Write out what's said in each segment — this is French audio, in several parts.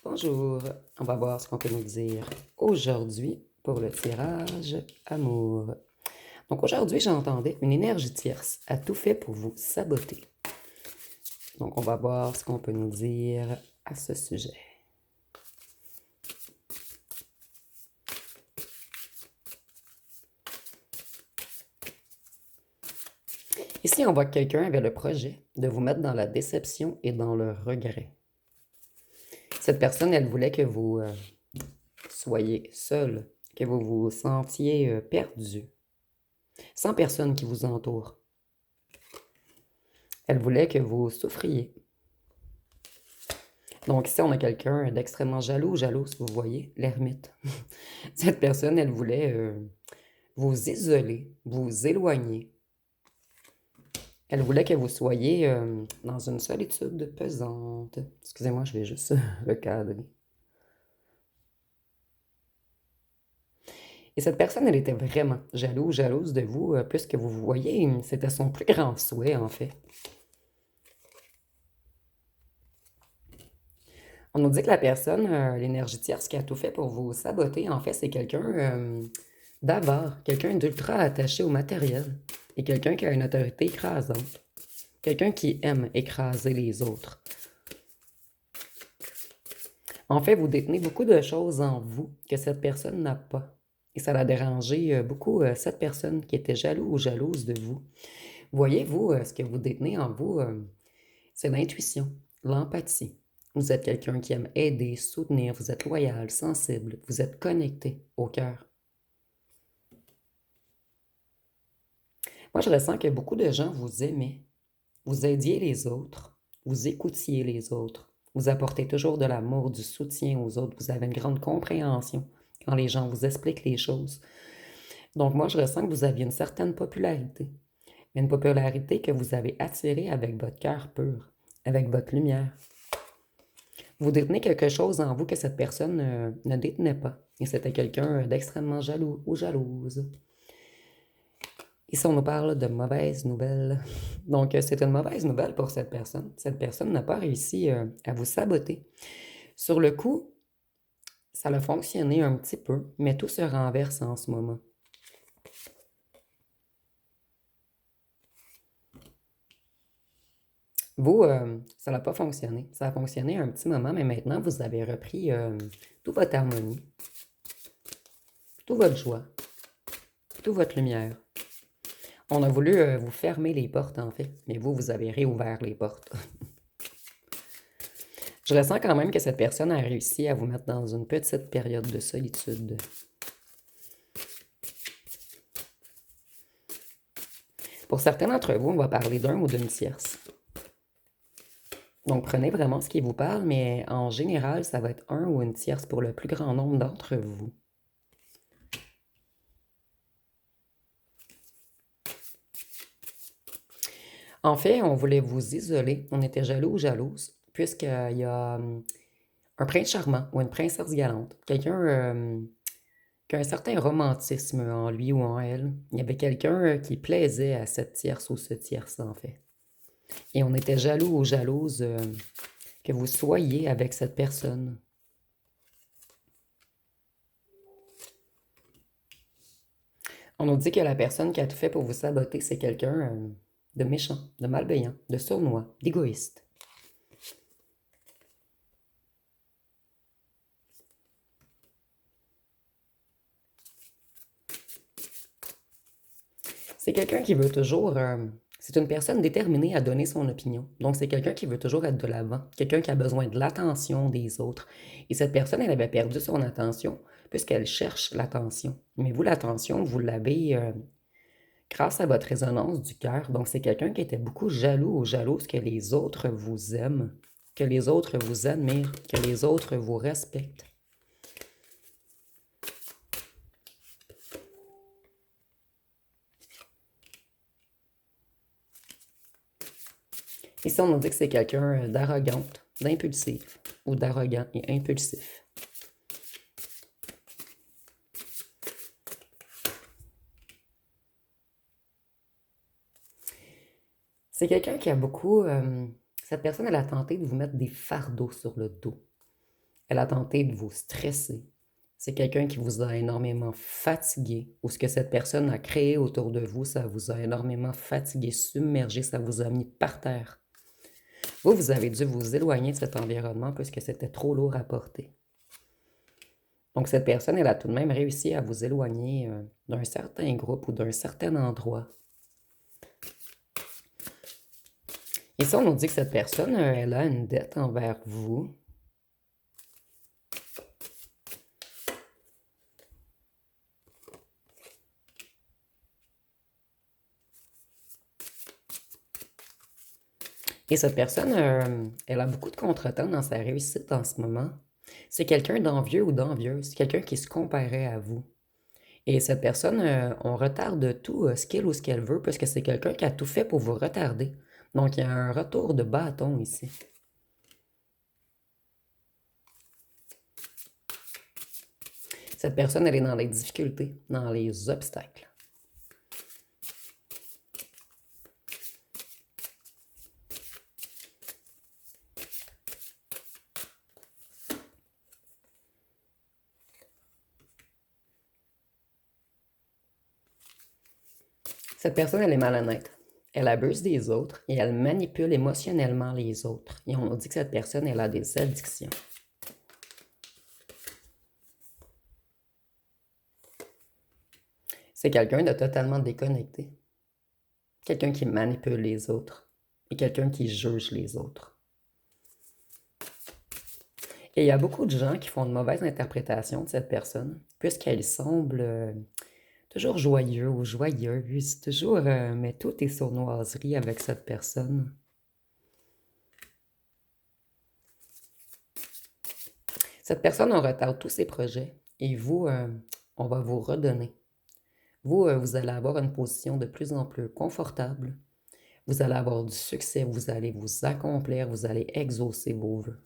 Bonjour, on va voir ce qu'on peut nous dire aujourd'hui pour le tirage amour. Donc aujourd'hui, j'entendais une énergie tierce a tout fait pour vous saboter. Donc on va voir ce qu'on peut nous dire à ce sujet. Ici, on voit que quelqu'un avait le projet de vous mettre dans la déception et dans le regret. Cette personne, elle voulait que vous soyez seul, que vous vous sentiez perdu, sans personne qui vous entoure. Elle voulait que vous souffriez. Donc ici, on a quelqu'un d'extrêmement jaloux, jalouse, vous voyez, l'ermite. Cette personne, elle voulait vous isoler, vous éloigner. Elle voulait que vous soyez dans une solitude pesante. Excusez-moi, je vais juste recadrer. Et cette personne, elle était vraiment jalouse de vous, puisque vous voyez, c'était son plus grand souhait, en fait. On nous dit que la personne, l'énergie tierce qui a tout fait pour vous saboter, en fait, c'est quelqu'un d'avare, quelqu'un d'ultra attaché au matériel et quelqu'un qui a une autorité écrasante, quelqu'un qui aime écraser les autres. En fait, vous détenez beaucoup de choses en vous que cette personne n'a pas. Et ça l'a dérangé beaucoup cette personne qui était jaloux ou jalouse de vous. Voyez-vous, ce que vous détenez en vous, c'est l'intuition, l'empathie. Vous êtes quelqu'un qui aime aider, soutenir, vous êtes loyal, sensible, vous êtes connecté au cœur. Moi, je ressens que beaucoup de gens vous aimaient, vous aidiez les autres, vous écoutiez les autres, vous apportez toujours de l'amour, du soutien aux autres, vous avez une grande compréhension quand les gens vous expliquent les choses. Donc moi, je ressens que vous aviez une certaine popularité, une popularité que vous avez attirée avec votre cœur pur, avec votre lumière. Vous détenez quelque chose en vous que cette personne ne détenait pas. Et c'était quelqu'un d'extrêmement jaloux ou jalouse. Ici, on nous parle de mauvaises nouvelles. Donc, c'est une mauvaise nouvelle pour cette personne. Cette personne n'a pas réussi à vous saboter. Sur le coup, ça a fonctionné un petit peu, mais tout se renverse en ce moment. Vous, ça n'a pas fonctionné. Ça a fonctionné un petit moment, mais maintenant, vous avez repris toute votre harmonie, toute votre joie, toute votre lumière. On a voulu vous fermer les portes, en fait, mais vous, vous avez réouvert les portes. Je ressens quand même que cette personne a réussi à vous mettre dans une petite période de solitude. Pour certains d'entre vous, on va parler d'un ou d'une tierce. Donc, prenez vraiment ce qui vous parle, mais en général, ça va être un ou une tierce pour le plus grand nombre d'entre vous. En fait, on voulait vous isoler. On était jaloux ou jalouse, puisqu'il y a un prince charmant ou une princesse galante. Quelqu'un qui a un certain romantisme en lui ou en elle. Il y avait quelqu'un qui plaisait à cette tierce ou ce tierce, en fait. Et on était jaloux ou jalouse que vous soyez avec cette personne. On nous dit que la personne qui a tout fait pour vous saboter, c'est quelqu'un de méchant, de malveillant, de sournois, d'égoïste. C'est quelqu'un qui veut toujours... c'est une personne déterminée à donner son opinion. Donc, c'est quelqu'un qui veut toujours être de l'avant. Quelqu'un qui a besoin de l'attention des autres. Et cette personne, elle avait perdu son attention puisqu'elle cherche l'attention. Mais vous, l'attention, vous l'avez grâce à votre résonance du cœur. Donc, c'est quelqu'un qui était beaucoup jaloux ou jalouse que les autres vous aiment, que les autres vous admirent, que les autres vous respectent. Ici, on nous dit que c'est quelqu'un d'arrogante, d'impulsif, ou d'arrogant et impulsif. C'est quelqu'un qui a beaucoup... cette personne, elle a tenté de vous mettre des fardeaux sur le dos. Elle a tenté de vous stresser. C'est quelqu'un qui vous a énormément fatigué, ou ce que cette personne a créé autour de vous, ça vous a énormément fatigué, submergé, ça vous a mis par terre. Vous avez dû vous éloigner de cet environnement puisque c'était trop lourd à porter. Donc, cette personne, elle a tout de même réussi à vous éloigner d'un certain groupe ou d'un certain endroit. Et ça, on nous dit que cette personne, elle a une dette envers vous. Et cette personne, elle a beaucoup de contretemps dans sa réussite en ce moment. C'est quelqu'un d'envieux ou d'envieuse, quelqu'un qui se comparait à vous. Et cette personne, on retarde tout ce qu'il ou ce qu'elle veut parce que c'est quelqu'un qui a tout fait pour vous retarder. Donc, il y a un retour de bâton ici. Cette personne, elle est dans les difficultés, dans les obstacles. Cette personne, elle est malhonnête. Elle abuse des autres et elle manipule émotionnellement les autres. Et on nous dit que cette personne, elle a des addictions. C'est quelqu'un de totalement déconnecté. Quelqu'un qui manipule les autres et quelqu'un qui juge les autres. Et il y a beaucoup de gens qui font de mauvaises interprétations de cette personne, puisqu'elle semble toujours joyeux ou joyeuse, toujours, mais tout est sournoiserie avec cette personne. Cette personne, on retarde tous ses projets et vous, on va vous redonner. Vous, vous allez avoir une position de plus en plus confortable. Vous allez avoir du succès, vous allez vous accomplir, vous allez exaucer vos vœux.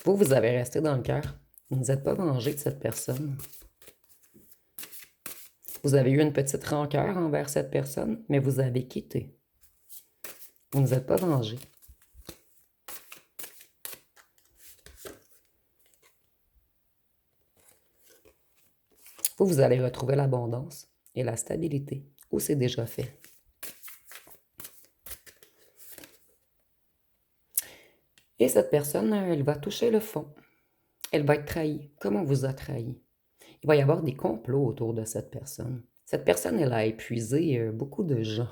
Vous avez resté dans le cœur. Vous ne vous êtes pas vengé de cette personne. Vous avez eu une petite rancœur envers cette personne, mais vous avez quitté. Vous ne vous êtes pas vengé. Vous allez retrouver l'abondance et la stabilité, ou c'est déjà fait. Et cette personne, elle va toucher le fond. Elle va être trahie, comme on vous a trahi. Il va y avoir des complots autour de cette personne. Cette personne, elle a épuisé beaucoup de gens.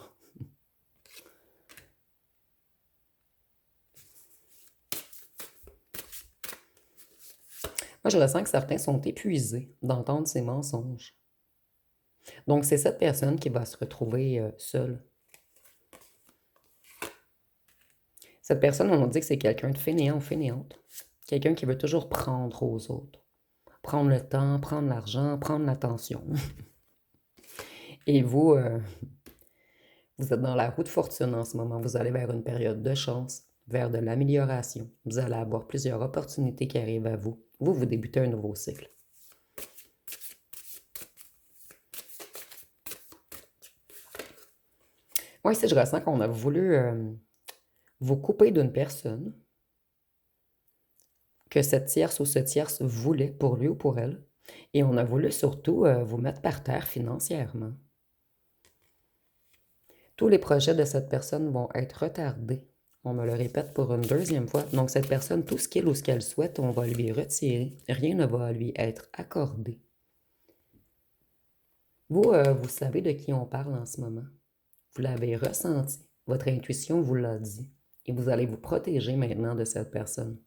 Moi, je ressens que certains sont épuisés d'entendre ces mensonges. Donc, c'est cette personne qui va se retrouver seule. Cette personne, on nous dit que c'est quelqu'un de fainéant ou fainéante. Quelqu'un qui veut toujours prendre aux autres. Prendre le temps, prendre l'argent, prendre l'attention. Et vous, vous êtes dans la roue de fortune en ce moment. Vous allez vers une période de chance, vers de l'amélioration. Vous allez avoir plusieurs opportunités qui arrivent à vous. Vous débutez un nouveau cycle. Moi, ici, je ressens qu'on a voulu vous couper d'une personne que cette tierce ou ce tierce voulait pour lui ou pour elle. Et on a voulu surtout vous mettre par terre financièrement. Tous les projets de cette personne vont être retardés. On me le répète pour une deuxième fois. Donc, cette personne, tout ce qu'il ou ce qu'elle souhaite, on va lui retirer. Rien ne va lui être accordé. Vous, vous savez de qui on parle en ce moment. Vous l'avez ressenti. Votre intuition vous l'a dit. Et vous allez vous protéger maintenant de cette personne.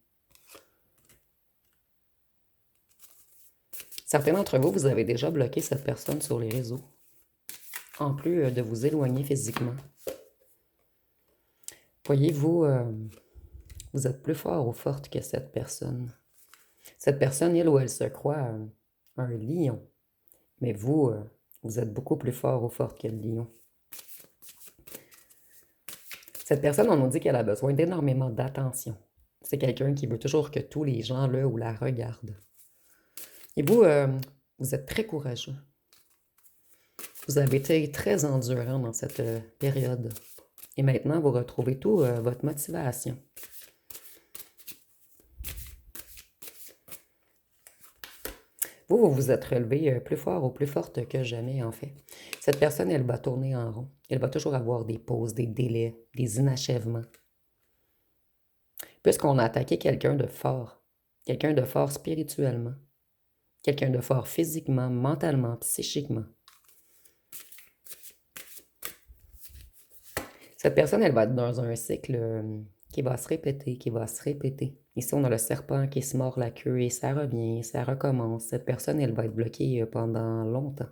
Certains d'entre vous, vous avez déjà bloqué cette personne sur les réseaux. En plus de vous éloigner physiquement. Voyez-vous, vous êtes plus fort ou forte que cette personne. Cette personne, il ou elle se croit un lion. Mais vous, vous êtes beaucoup plus fort ou forte que le lion. Cette personne, on nous dit qu'elle a besoin d'énormément d'attention. C'est quelqu'un qui veut toujours que tous les gens le ou la regardent. Et vous, vous êtes très courageux. Vous avez été très endurant dans cette période. Et maintenant, vous retrouvez tout votre motivation. Vous vous êtes relevé plus fort ou plus forte que jamais, en fait. Cette personne, elle va tourner en rond. Elle va toujours avoir des pauses, des délais, des inachèvements. Puisqu'on a attaqué quelqu'un de fort spirituellement, quelqu'un de fort physiquement, mentalement, psychiquement. Cette personne, elle va être dans un cycle qui va se répéter, qui va se répéter. Ici, on a le serpent qui se mord la queue et ça revient, ça recommence. Cette personne, elle va être bloquée pendant longtemps.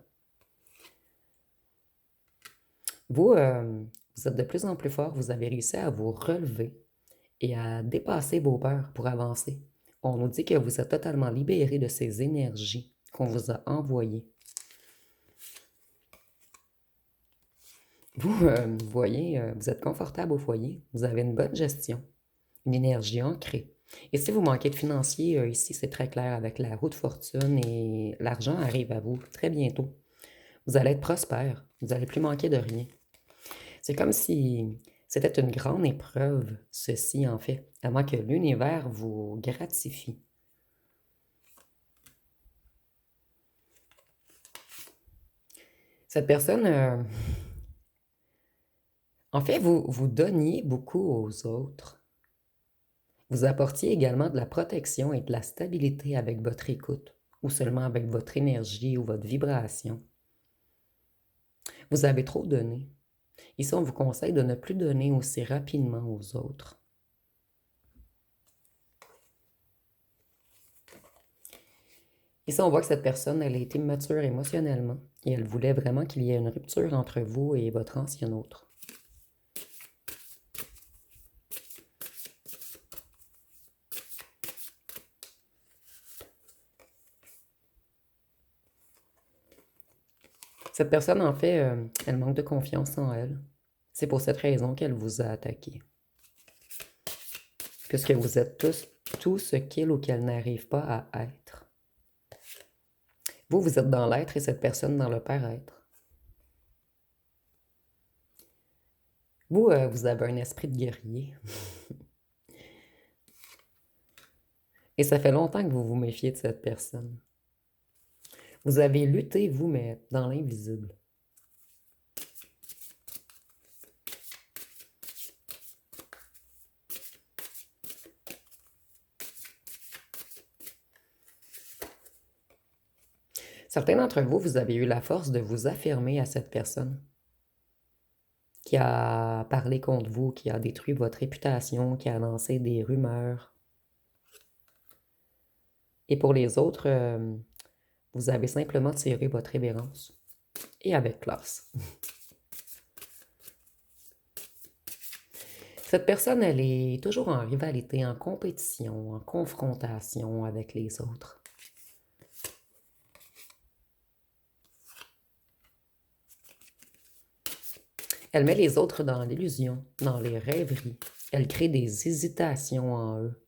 Vous, vous êtes de plus en plus fort, vous avez réussi à vous relever et à dépasser vos peurs pour avancer. On nous dit que vous êtes totalement libéré de ces énergies qu'on vous a envoyées. Vous voyez, vous êtes confortable au foyer, vous avez une bonne gestion, une énergie ancrée. Et si vous manquez de financier, ici c'est très clair avec la roue de fortune et l'argent arrive à vous très bientôt. Vous allez être prospère, vous n'allez plus manquer de rien. C'est comme si c'était une grande épreuve, ceci en fait, avant que l'univers vous gratifie. Cette personne, en fait, vous donniez beaucoup aux autres. Vous apportiez également de la protection et de la stabilité avec votre écoute, ou seulement avec votre énergie ou votre vibration. Vous avez trop donné. Ici, on vous conseille de ne plus donner aussi rapidement aux autres. Ici, on voit que cette personne, elle a été mature émotionnellement et elle voulait vraiment qu'il y ait une rupture entre vous et votre ancien autre. Cette personne, en fait, elle manque de confiance en elle. C'est pour cette raison qu'elle vous a attaqué. Puisque vous êtes tous tout ce qu'il ou qu'elle n'arrive pas à être. Vous, vous êtes dans l'être et cette personne dans le paraître. Vous, vous avez un esprit de guerrier. Et ça fait longtemps que vous vous méfiez de cette personne. Vous avez lutté, vous, mais dans l'invisible. Certains d'entre vous, vous avez eu la force de vous affirmer à cette personne qui a parlé contre vous, qui a détruit votre réputation, qui a lancé des rumeurs. Et pour les autres, vous avez simplement tiré votre révérence. Et avec classe. Cette personne, elle est toujours en rivalité, en compétition, en confrontation avec les autres. Elle met les autres dans l'illusion, dans les rêveries. Elle crée des hésitations en eux.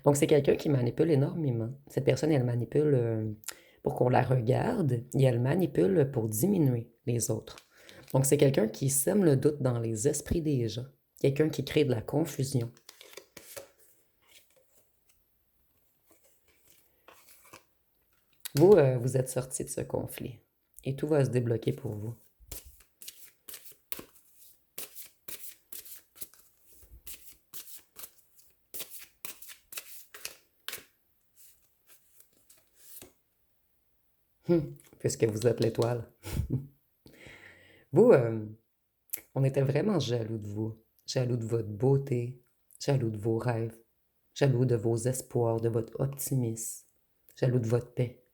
Donc, c'est quelqu'un qui manipule énormément. Cette personne, elle manipule pour qu'on la regarde et elle manipule pour diminuer les autres. Donc, c'est quelqu'un qui sème le doute dans les esprits des gens. Quelqu'un qui crée de la confusion. Vous, vous êtes sorti de ce conflit et tout va se débloquer pour vous. Puisque vous êtes l'étoile. Vous, on était vraiment jaloux de vous, jaloux de votre beauté, jaloux de vos rêves, jaloux de vos espoirs, de votre optimisme, jaloux de votre paix,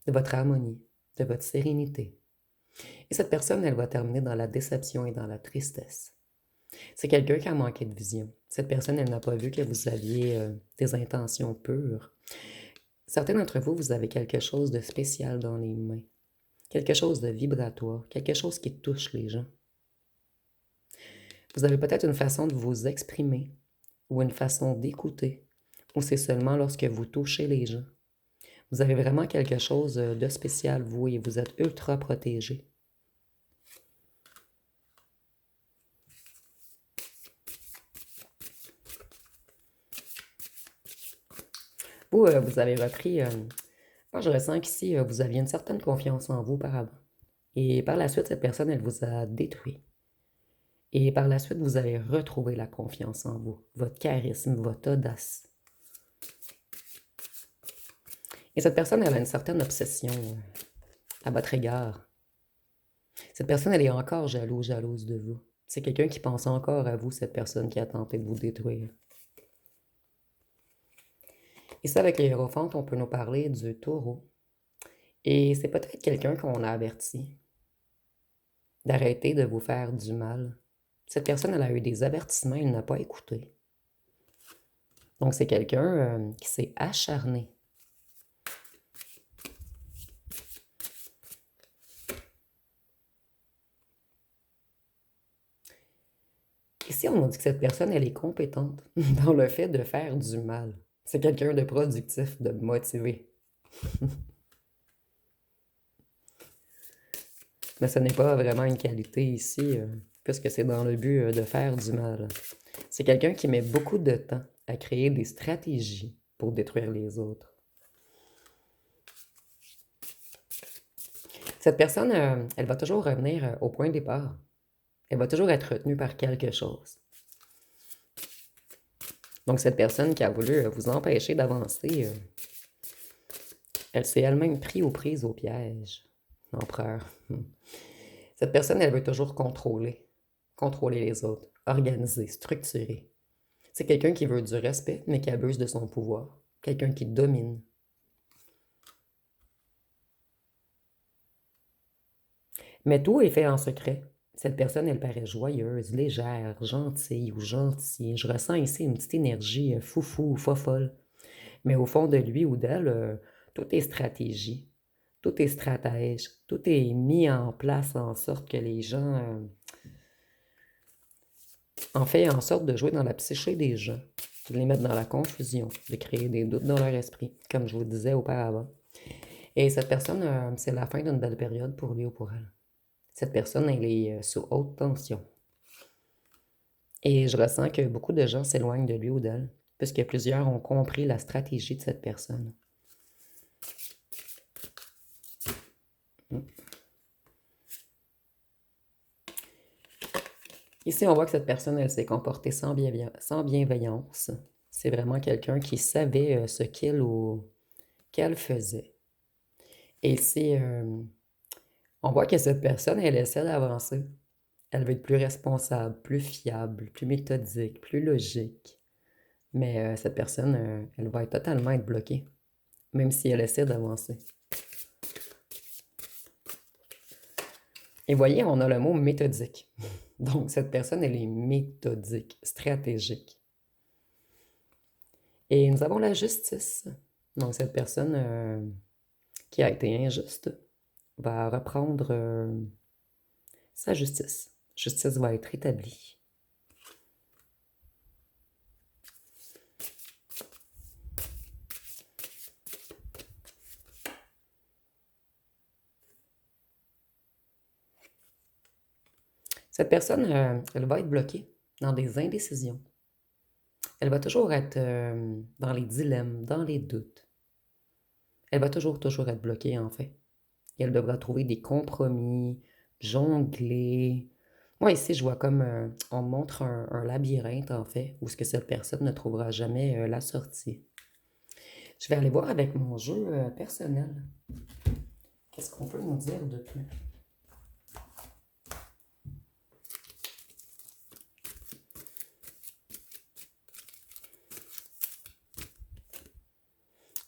de votre harmonie, de votre sérénité. Et cette personne, elle va terminer dans la déception et dans la tristesse. C'est quelqu'un qui a manqué de vision. Cette personne, elle n'a pas vu que vous aviez des intentions pures. Certains d'entre vous, vous avez quelque chose de spécial dans les mains, quelque chose de vibratoire, quelque chose qui touche les gens. Vous avez peut-être une façon de vous exprimer ou une façon d'écouter, ou c'est seulement lorsque vous touchez les gens. Vous avez vraiment quelque chose de spécial, vous, et vous êtes ultra protégé. Vous, vous avez repris Moi, je ressens qu'ici, vous aviez une certaine confiance en vous auparavant. Et par la suite, cette personne, elle vous a détruit. Et par la suite, vous avez retrouvé la confiance en vous, votre charisme, votre audace. Et cette personne, elle a une certaine obsession à votre égard. Cette personne, elle est encore jalouse de vous. C'est quelqu'un qui pense encore à vous, cette personne qui a tenté de vous détruire. Et ça, avec les hiérophantes, on peut nous parler du taureau. Et c'est peut-être quelqu'un qu'on a averti d'arrêter de vous faire du mal. Cette personne, elle a eu des avertissements, elle n'a pas écouté. Donc, c'est quelqu'un qui s'est acharné. Ici, on nous dit que cette personne, elle est compétente dans le fait de faire du mal. C'est quelqu'un de productif, de motivé. Mais ce n'est pas vraiment une qualité ici, puisque c'est dans le but de faire du mal. C'est quelqu'un qui met beaucoup de temps à créer des stratégies pour détruire les autres. Cette personne, elle va toujours revenir au point de départ. Elle va toujours être retenue par quelque chose. Donc, cette personne qui a voulu vous empêcher d'avancer, elle s'est elle-même prise au piège. L'empereur. Cette personne, elle veut toujours contrôler les autres, organiser, structurer. C'est quelqu'un qui veut du respect, mais qui abuse de son pouvoir. Quelqu'un qui domine. Mais tout est fait en secret. Cette personne, elle paraît joyeuse, légère, gentille ou gentil. Je ressens ici une petite énergie foufou, fofolle. Mais au fond de lui ou d'elle, tout est stratégie. Tout est stratège. Tout est mis en place en sorte que les gens... en fait en sorte de jouer dans la psyché des gens, de les mettre dans la confusion, de créer des doutes dans leur esprit, comme je vous disais auparavant. Et cette personne, c'est la fin d'une belle période pour lui ou pour elle. Cette personne, elle est sous haute tension. Et je ressens que beaucoup de gens s'éloignent de lui ou d'elle, puisque plusieurs ont compris la stratégie de cette personne. Ici, on voit que cette personne, elle s'est comportée sans bienveillance. C'est vraiment quelqu'un qui savait ce qu'il ou qu'elle faisait. Et ici, on voit que cette personne, elle essaie d'avancer. Elle veut être plus responsable, plus fiable, plus méthodique, plus logique. Mais cette personne, elle va totalement être bloquée, même si elle essaie d'avancer. Et voyez, on a le mot méthodique. Donc, cette personne, elle est méthodique, stratégique. Et nous avons la justice. Donc, cette personne qui a été injuste va reprendre sa justice. Justice va être établie. Cette personne, elle va être bloquée dans des indécisions. Elle va toujours être dans les dilemmes, dans les doutes. Elle va toujours être bloquée, en fait. Et elle devra trouver des compromis, jongler. Moi, ici, je vois comme on montre un labyrinthe, en fait, où ce que cette personne ne trouvera jamais la sortie. Je vais aller voir avec mon jeu personnel. Qu'est-ce qu'on peut nous dire de plus?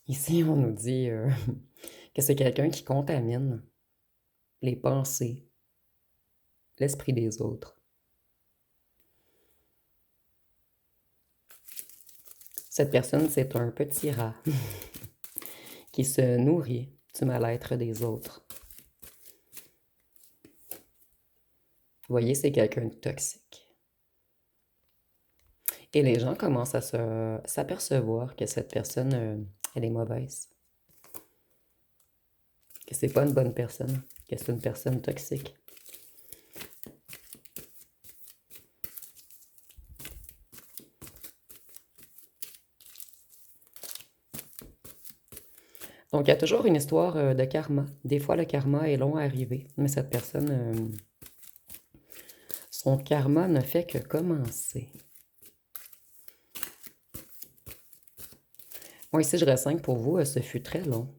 Ici, on nous dit que c'est quelqu'un qui contamine les pensées, l'esprit des autres. Cette personne, c'est un petit rat qui se nourrit du mal-être des autres. Vous voyez, c'est quelqu'un de toxique. Et les gens commencent à s'apercevoir que cette personne, elle est mauvaise. Que c'est pas une bonne personne, que c'est une personne toxique. Donc, il y a toujours une histoire de karma. Des fois, le karma est long à arriver, mais cette personne, son karma ne fait que commencer. Moi, ici, je ressens que pour vous, ce fut très long.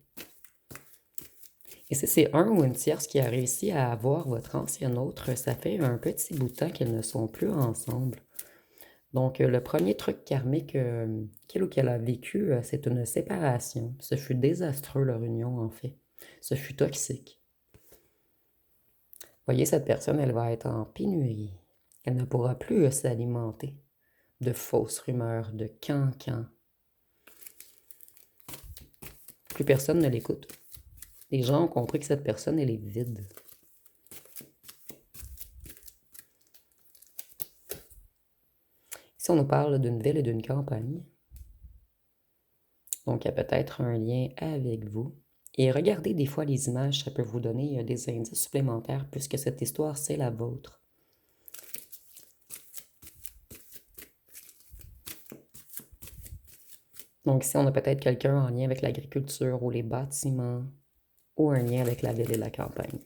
Et si c'est un ou une tierce qui a réussi à avoir votre ancien autre, ça fait un petit bout de temps qu'ils ne sont plus ensemble. Donc, le premier truc karmique qu'il ou qu'elle a vécu, c'est une séparation. Ce fut désastreux, leur union, en fait. Ce fut toxique. Voyez, cette personne, elle va être en pénurie. Elle ne pourra plus s'alimenter de fausses rumeurs, de can-can. Plus personne ne l'écoute. Les gens ont compris que cette personne, elle est vide. Ici, on nous parle d'une ville et d'une campagne. Donc, il y a peut-être un lien avec vous. Et regardez des fois les images, ça peut vous donner des indices supplémentaires puisque cette histoire, c'est la vôtre. Donc ici, on a peut-être quelqu'un en lien avec l'agriculture ou les bâtiments ou un lien avec la ville et la campagne.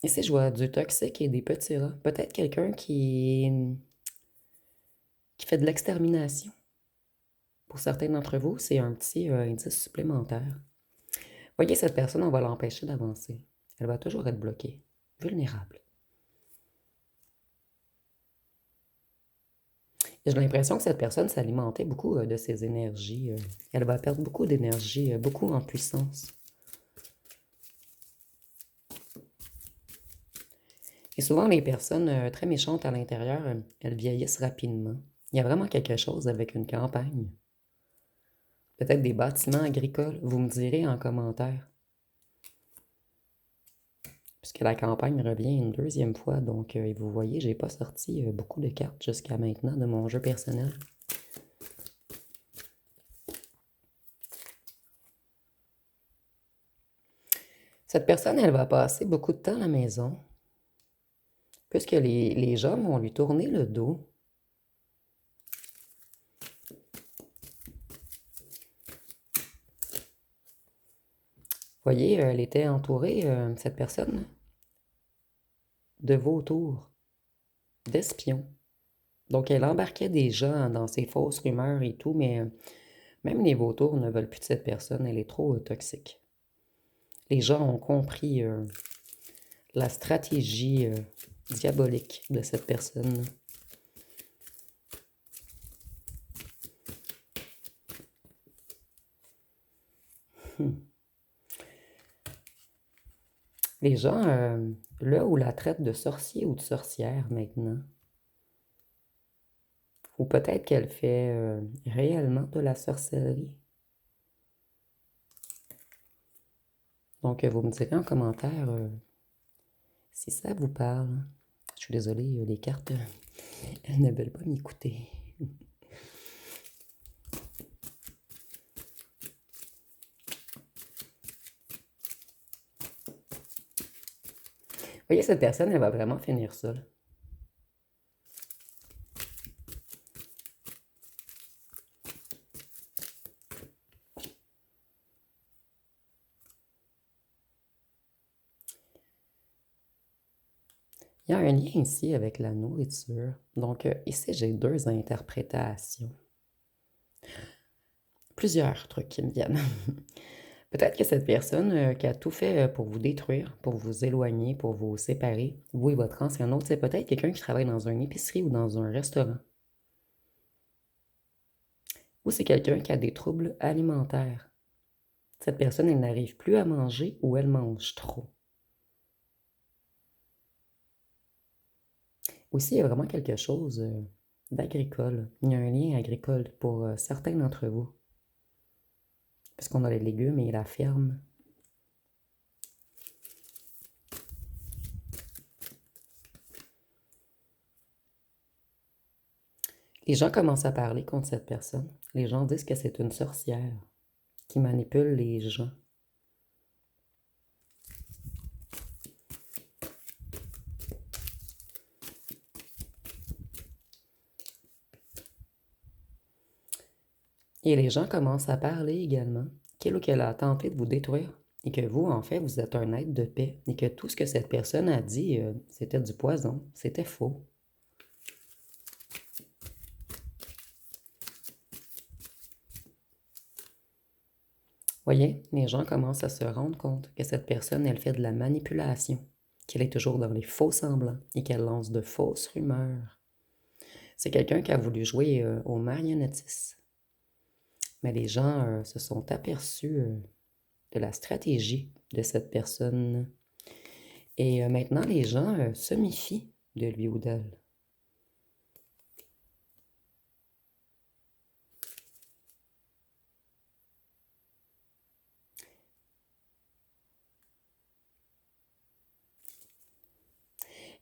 Ici, je vois du toxique et des petits rats. Peut-être quelqu'un qui fait de l'extermination. Pour certains d'entre vous, c'est un petit indice supplémentaire. Voyez, cette personne, on va l'empêcher d'avancer. Elle va toujours être bloquée, vulnérable. J'ai l'impression que cette personne s'alimentait beaucoup de ses énergies. Elle va perdre beaucoup d'énergie, beaucoup en puissance. Et souvent, les personnes très méchantes à l'intérieur, elles vieillissent rapidement. Il y a vraiment quelque chose avec une campagne. Peut-être des bâtiments agricoles, vous me direz en commentaire. Puisque la campagne revient une deuxième fois, donc vous voyez, j'ai pas sorti beaucoup de cartes jusqu'à maintenant de mon jeu personnel. Cette personne, elle va passer beaucoup de temps à la maison, puisque les gens vont lui tourner le dos. Vous voyez, elle était entourée, cette personne, de vautours, d'espions. Donc, elle embarquait des gens dans ses fausses rumeurs et tout, mais même les vautours ne veulent plus de cette personne, elle est trop toxique. Les gens ont compris la stratégie diabolique de cette personne. Les gens, là où la traitent de sorcier ou de sorcière maintenant, ou peut-être qu'elle fait réellement de la sorcellerie. Donc, vous me direz en commentaire si ça vous parle. Je suis désolée, les cartes, elles ne veulent pas m'écouter. Vous voyez, cette personne, elle va vraiment finir seule. Il y a un lien ici avec la nourriture. Donc, ici, j'ai deux interprétations. Plusieurs trucs qui me viennent. Peut-être que cette personne qui a tout fait pour vous détruire, pour vous éloigner, pour vous séparer, vous et votre ancien autre, c'est peut-être quelqu'un qui travaille dans une épicerie ou dans un restaurant. Ou c'est quelqu'un qui a des troubles alimentaires. Cette personne, elle n'arrive plus à manger ou elle mange trop. Aussi, il y a vraiment quelque chose d'agricole. Il y a un lien agricole pour certains d'entre vous. Parce qu'on a les légumes et la ferme. Les gens commencent à parler contre cette personne. Les gens disent que c'est une sorcière qui manipule les gens. Et les gens commencent à parler également qu'il ou qu'elle a tenté de vous détruire et que vous, en fait, vous êtes un être de paix et que tout ce que cette personne a dit, c'était du poison, c'était faux. Voyez, les gens commencent à se rendre compte que cette personne, elle fait de la manipulation, qu'elle est toujours dans les faux semblants et qu'elle lance de fausses rumeurs. C'est quelqu'un qui a voulu jouer au marionnettiste. Mais les gens se sont aperçus de la stratégie de cette personne. Et maintenant, les gens se méfient de lui ou d'elle.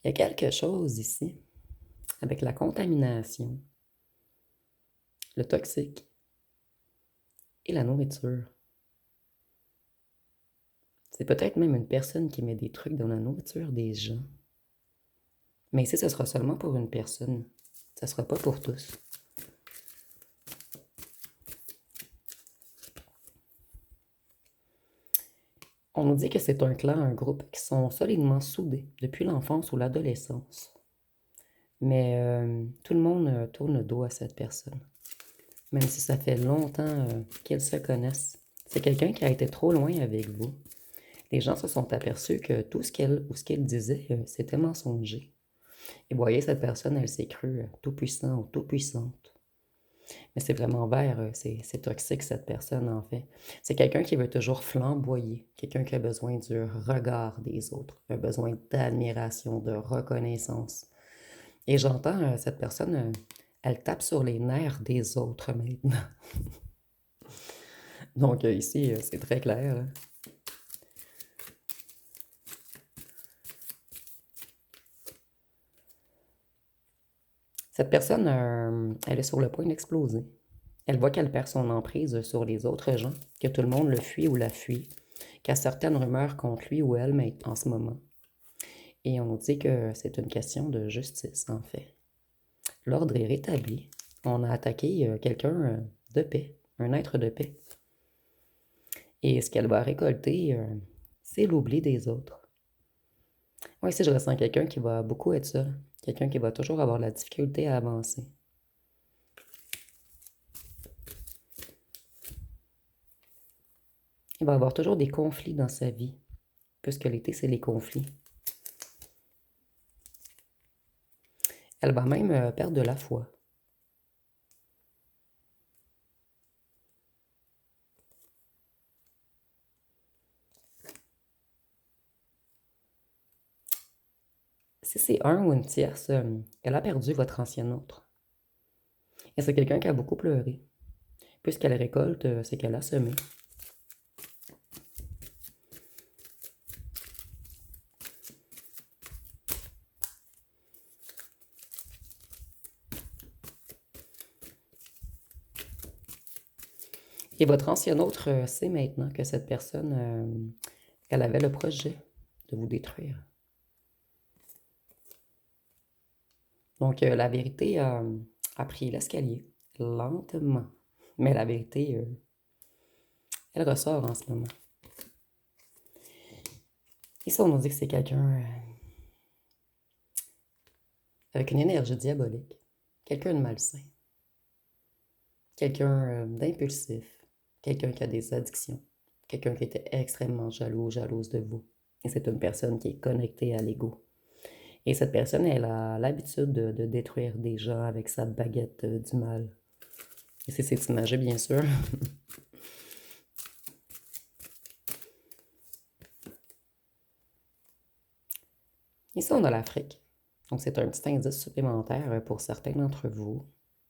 Il y a quelque chose ici avec la contamination, le toxique et la nourriture. C'est peut-être même une personne qui met des trucs dans la nourriture des gens. Mais ici, ce sera seulement pour une personne. Ça ne sera pas pour tous. On nous dit que c'est un clan, un groupe qui sont solidement soudés depuis l'enfance ou l'adolescence. Mais tout le monde tourne le dos à cette personne. Même si ça fait longtemps qu'ils se connaissent. C'est quelqu'un qui a été trop loin avec vous. Les gens se sont aperçus que tout ce qu'elle ou ce qu'il disait, c'était mensonger. Et vous voyez, cette personne, elle s'est crue tout puissant ou tout puissante. Mais c'est vraiment vert, c'est toxique cette personne en fait. C'est quelqu'un qui veut toujours flamboyer, quelqu'un qui a besoin du regard des autres, a besoin d'admiration, de reconnaissance. Et j'entends cette personne, elle tape sur les nerfs des autres maintenant. Donc ici, c'est très clair, là. Cette personne, elle est sur le point d'exploser. Elle voit qu'elle perd son emprise sur les autres gens, que tout le monde le fuit ou la fuit, qu'il y a certaines rumeurs contre lui ou elle mais en ce moment. Et on nous dit que c'est une question de justice, en fait. L'ordre est rétabli. On a attaqué quelqu'un de paix, un être de paix. Et ce qu'elle va récolter, c'est l'oubli des autres. Moi, ici, je ressens quelqu'un qui va beaucoup être seul. Quelqu'un qui va toujours avoir la difficulté à avancer. Il va avoir toujours des conflits dans sa vie, puisque l'été, c'est les conflits. Elle va même perdre de la foi. Si c'est un ou une tierce, elle a perdu votre ancien autre. Et c'est quelqu'un qui a beaucoup pleuré. Puisqu'elle récolte, c'est qu'elle a semé. Et votre ancien autre sait maintenant que cette personne, elle avait le projet de vous détruire. Donc, la vérité a pris l'escalier, lentement. Mais la vérité, elle ressort en ce moment. Ici, on nous dit que c'est quelqu'un avec une énergie diabolique, quelqu'un de malsain, quelqu'un d'impulsif, quelqu'un qui a des addictions, quelqu'un qui était extrêmement jaloux ou jalouse de vous. Et c'est une personne qui est connectée à l'ego. Et cette personne, elle a l'habitude de détruire des gens avec sa baguette du mal. Et c'est imagé, bien sûr. Ici, on a l'Afrique. Donc, c'est un petit indice supplémentaire pour certains d'entre vous.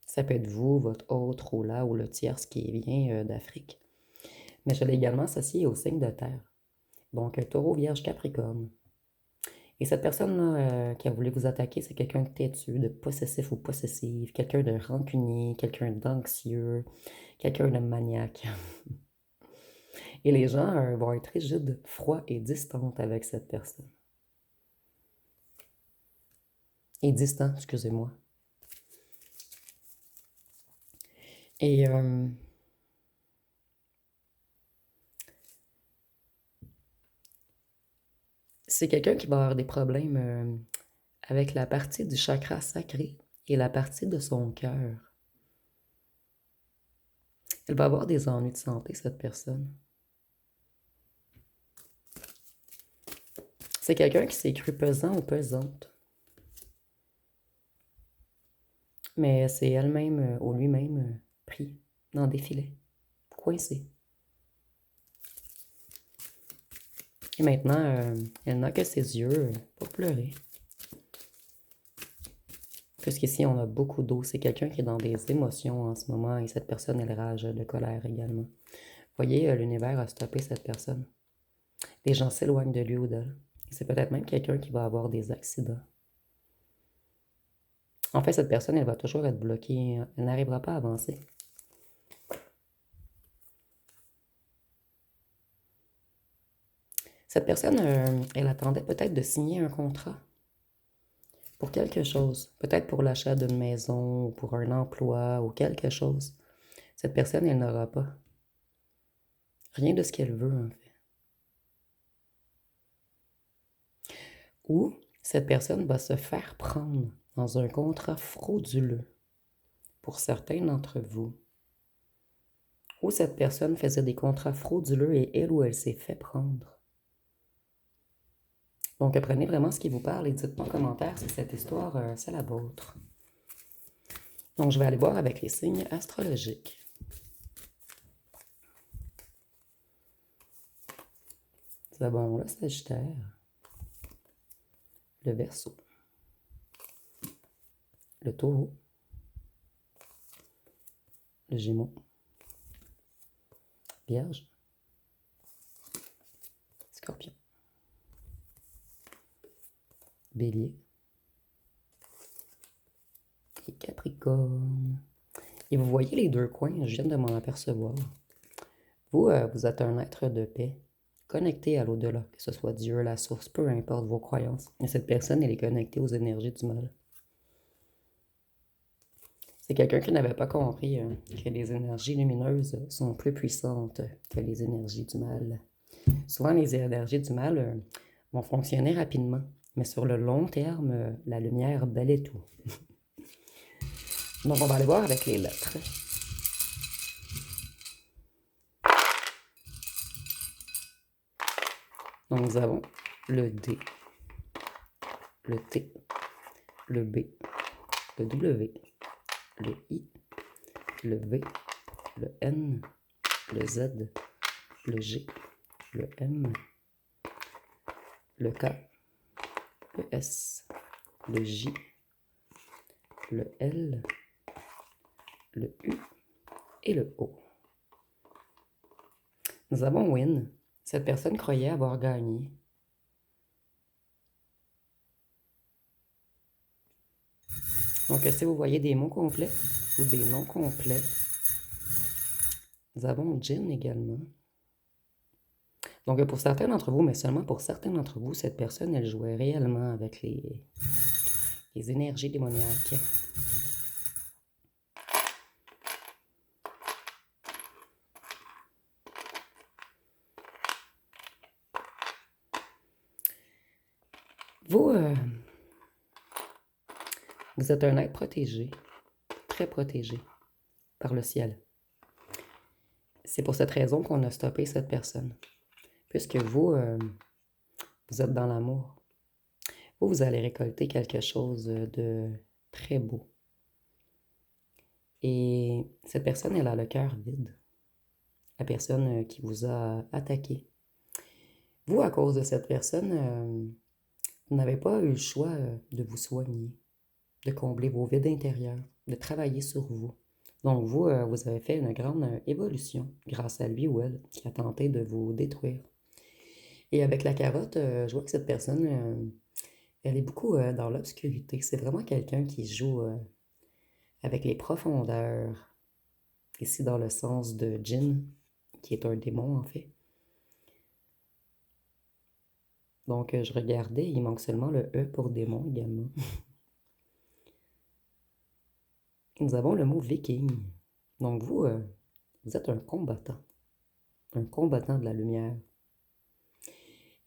Ça peut être vous, votre autre ou là, ou le tierce qui vient d'Afrique. Mais je l'ai également associé au signe de terre. Donc, taureau, vierge, capricorne. Et cette personne-là qui a voulu vous attaquer, c'est quelqu'un de têtu, de possessif ou possessive, quelqu'un de rancunier, quelqu'un d'anxieux, quelqu'un de maniaque. Et les gens vont être rigides, froids et distants avec cette personne. Et distants, excusez-moi. Et C'est quelqu'un qui va avoir des problèmes avec la partie du chakra sacré et la partie de son cœur. Elle va avoir des ennuis de santé, cette personne. C'est quelqu'un qui s'est cru pesant ou pesante. Mais c'est elle-même ou lui-même pris dans des filets, coincé. Et maintenant, elle n'a que ses yeux pour pleurer. Puisqu'ici, on a beaucoup d'eau. C'est quelqu'un qui est dans des émotions en ce moment et cette personne, elle rage de colère également. Vous voyez, l'univers a stoppé cette personne. Les gens s'éloignent de lui ou d'elle. C'est peut-être même quelqu'un qui va avoir des accidents. En fait, cette personne, elle va toujours être bloquée. Elle n'arrivera pas à avancer. Cette personne, elle attendait peut-être de signer un contrat pour quelque chose. Peut-être pour l'achat d'une maison ou pour un emploi ou quelque chose. Cette personne, elle n'aura pas rien de ce qu'elle veut, en fait. Ou cette personne va se faire prendre dans un contrat frauduleux pour certains d'entre vous. Ou cette personne faisait des contrats frauduleux et elle ou elle s'est fait prendre. Donc prenez vraiment ce qui vous parle et dites-moi en commentaire si cette histoire, c'est la vôtre. Donc je vais aller voir avec les signes astrologiques. Nous avons le Sagittaire, le Verseau, le Taureau, le Gémeaux, Vierge, Scorpion, Bélier et Capricorne. Et vous voyez les deux coins, je viens de m'en apercevoir. Vous, vous êtes un être de paix, connecté à l'au-delà, que ce soit Dieu, la source, peu importe vos croyances. Et cette personne, elle est connectée aux énergies du mal. C'est quelqu'un qui n'avait pas compris que les énergies lumineuses sont plus puissantes que les énergies du mal. Souvent, les énergies du mal vont fonctionner rapidement, mais sur le long terme, la lumière balaie tout. Donc, on va aller voir avec les lettres. Donc, nous avons le D, le T, le B, le W, le I, le V, le N, le Z, le G, le M, le K, le S, le J, le L, le U et le O. Nous avons win. Cette personne croyait avoir gagné. Donc, si vous voyez des mots complets ou des noms complets, nous avons Jin également. Donc, pour certains d'entre vous, mais seulement pour certains d'entre vous, cette personne, elle jouait réellement avec les énergies démoniaques. Vous, vous êtes un être protégé, très protégé par le ciel. C'est pour cette raison qu'on a stoppé cette personne. Puisque vous, vous êtes dans l'amour. Vous allez récolter quelque chose de très beau. Et cette personne, elle a le cœur vide. La personne qui vous a attaqué. Vous, à cause de cette personne, vous n'avez pas eu le choix de vous soigner, de combler vos vides intérieurs, de travailler sur vous. Donc vous, vous avez fait une grande évolution grâce à lui ou elle qui a tenté de vous détruire. Et avec la carotte, je vois que cette personne, elle est beaucoup dans l'obscurité. C'est vraiment quelqu'un qui joue avec les profondeurs, ici dans le sens de djinn, qui est un démon en fait. Donc je regardais, il manque seulement le E pour démon également. Nous avons le mot viking. Donc vous, vous êtes un combattant de la lumière.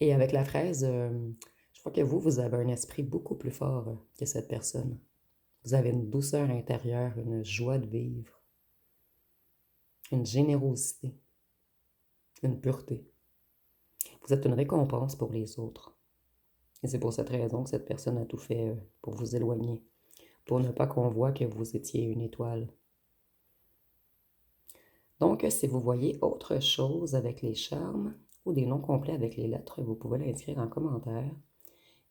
Et avec la fraise, je crois que vous avez un esprit beaucoup plus fort que cette personne. Vous avez une douceur intérieure, une joie de vivre, une générosité, une pureté. Vous êtes une récompense pour les autres. Et c'est pour cette raison que cette personne a tout fait pour vous éloigner, pour ne pas qu'on voie que vous étiez une étoile. Donc, si vous voyez autre chose avec les charmes ou des noms complets avec les lettres, vous pouvez l'inscrire en commentaire.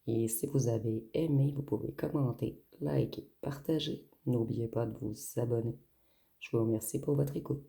Et si vous avez aimé, vous pouvez commenter, liker, partager. N'oubliez pas de vous abonner. Je vous remercie pour votre écoute.